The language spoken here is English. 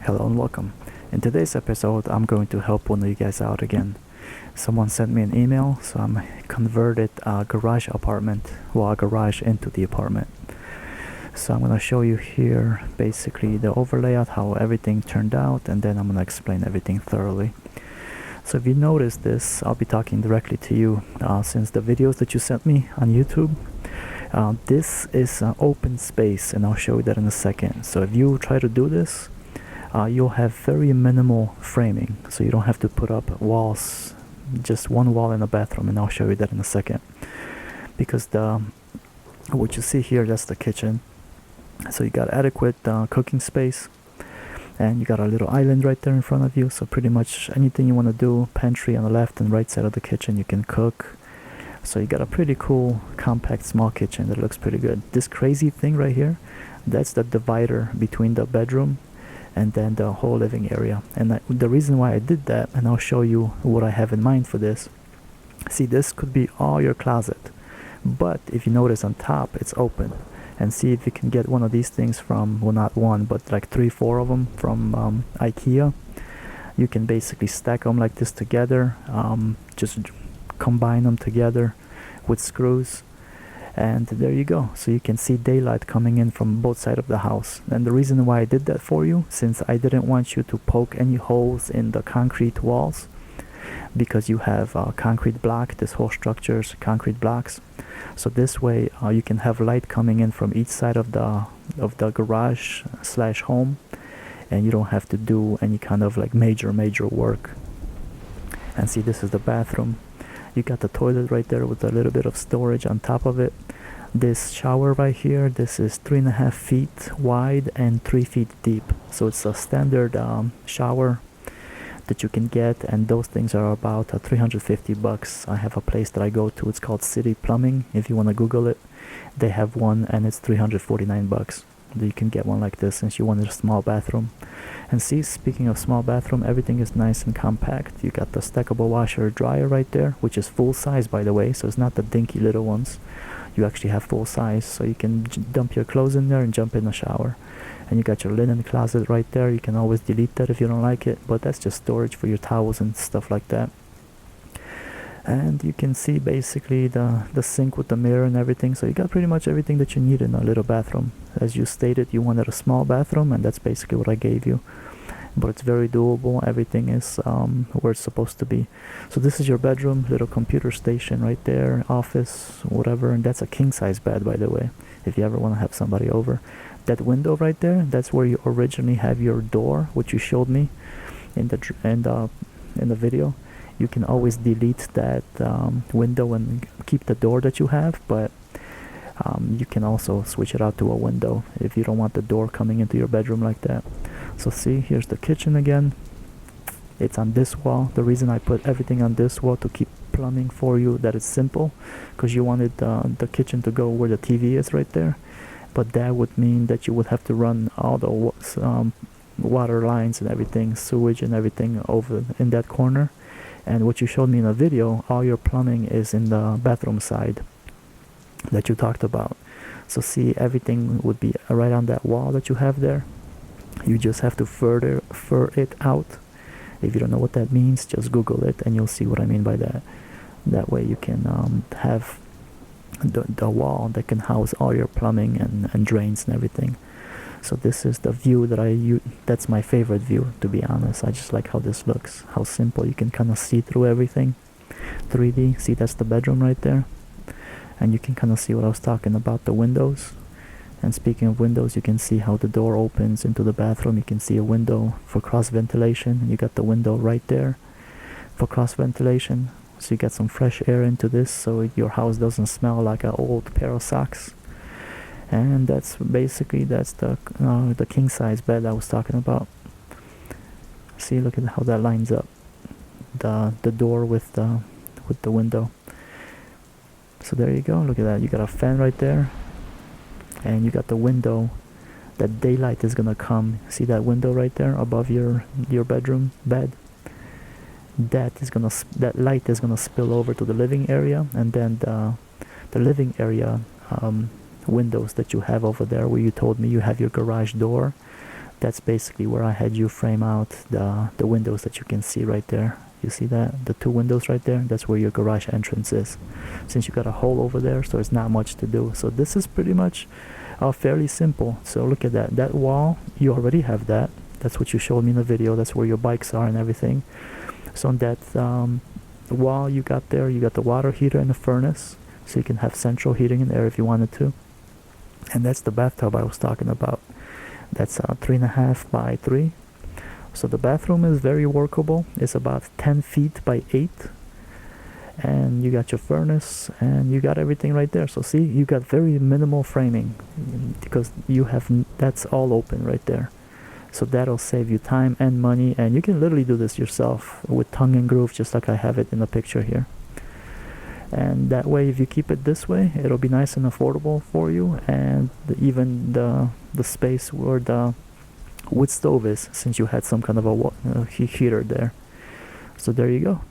Hello and welcome. In today's episode, I'm going to help one of you guys out again. Someone sent me an email, so I'm converted a garage into the apartment. So I'm going to show you here basically the overlay out, how everything turned out, and then I'm going to explain everything thoroughly. So if you notice this, I'll be talking directly to you since the videos that you sent me on YouTube. This is an open space, and I'll show you that in a second. So if you try to do this, you'll have very minimal framing, so you don't have to put up walls, just one wall in the bathroom, and I'll show you that in a second. Because what you see here, that's the kitchen. So you got adequate cooking space, and you got a little island right there in front of you, so pretty much anything you want to do, pantry on the left and right side of the kitchen, you can cook. So you got a pretty cool, compact, small kitchen that looks pretty good. This crazy thing right here, that's the divider between the bedroom and then the whole living area. And the reason why I did that, and I'll show you what I have in mind for this. See, this could be all your closet, but if you notice on top, it's open. And see if you can get one of these things from, well, not one, but like 3-4 of them from IKEA. You can basically stack them like this together, just combine them together with screws, and there you go. So you can see daylight coming in from both sides of the house. And the reason why I did that for you, since I didn't want you to poke any holes in the concrete walls, because you have concrete block, this whole structure is concrete blocks. So this way you can have light coming in from each side of the garage / home, and you don't have to do any kind of like major work. And see, this is the bathroom. You got the toilet right there with a little bit of storage on top of it. This shower right here, this is 3.5 feet wide and 3 feet deep. So it's a standard shower that you can get, and those things are about $350. I have a place that I go to, it's called City Plumbing. If you want to Google it, they have one, and it's $349. You can get one like this since you wanted a small bathroom. And see, speaking of small bathroom, everything is nice and compact. You got the stackable washer dryer right there, which is full size, by the way, so it's not the dinky little ones. You actually have full size, so you can dump your clothes in there and jump in the shower. And you got your linen closet right there. You can always delete that if you don't like it, but that's just storage for your towels and stuff like that. And you can see basically the sink with the mirror and everything. So you got pretty much everything that you need in a little bathroom. As you stated, you wanted a small bathroom, and that's basically what I gave you. But it's very doable. Everything is where it's supposed to be. So this is your bedroom, little computer station right there, office, whatever. And that's a king size bed, by the way, if you ever want to have somebody over. That window right there, that's where you originally have your door, which you showed me in the video. You can always delete that window and keep the door that you have, but you can also switch it out to a window if you don't want the door coming into your bedroom like that. So see, here's the kitchen again. It's on this wall. The reason I put everything on this wall to keep plumbing for you, that it's simple, because you wanted the kitchen to go where the TV is right there. But that would mean that you would have to run all the water lines and everything, sewage and everything over in that corner. And what you showed me in a video, all your plumbing is in the bathroom side that you talked about. So see, everything would be right on that wall that you have there. You just have to fur it out. If you don't know what that means, just Google it and you'll see what I mean by that. That way you can have the wall that can house all your plumbing and drains and everything. So this is the view that I use. That's my favorite view, to be honest. I just like how this looks, how simple. You can kind of see through everything. 3D, see, that's the bedroom right there. And you can kind of see what I was talking about, the windows. And speaking of windows, you can see how the door opens into the bathroom. You can see a window for cross ventilation. You got the window right there for cross ventilation. So you get some fresh air into this, so your house doesn't smell like an old pair of socks. And that's basically the king size bed I was talking about. See, look at how that lines up, the door with the window. So there you go. Look at that. You got a fan right there, and you got the window that daylight is gonna come. See that window right there above your bedroom bed? That light is gonna spill over to the living area, and then the living area windows that you have over there, where you told me you have your garage door, That's basically where I had you frame out the windows that you can see right there. You see that? The two windows right there? That's where your garage entrance is. Since you got a hole over there, so it's not much to do. So this is pretty much fairly simple. So look at that. That wall, you already have that. That's what you showed me in the video. That's where your bikes are and everything. So on that wall you got there, you got the water heater and the furnace. So you can have central heating in there if you wanted to. And that's the bathtub I was talking about. That's 3.5 by 3. So the bathroom is very workable. It's about 10 feet by 8. And you got your furnace and you got everything right there. So see, you got very minimal framing because you have, that's all open right there. So that'll save you time and money, and you can literally do this yourself with tongue and groove, just like I have it in the picture here. And that way, if you keep it this way, it'll be nice and affordable for you, and even the space where the wood stove is, since you had some kind of a heater there. So there you go.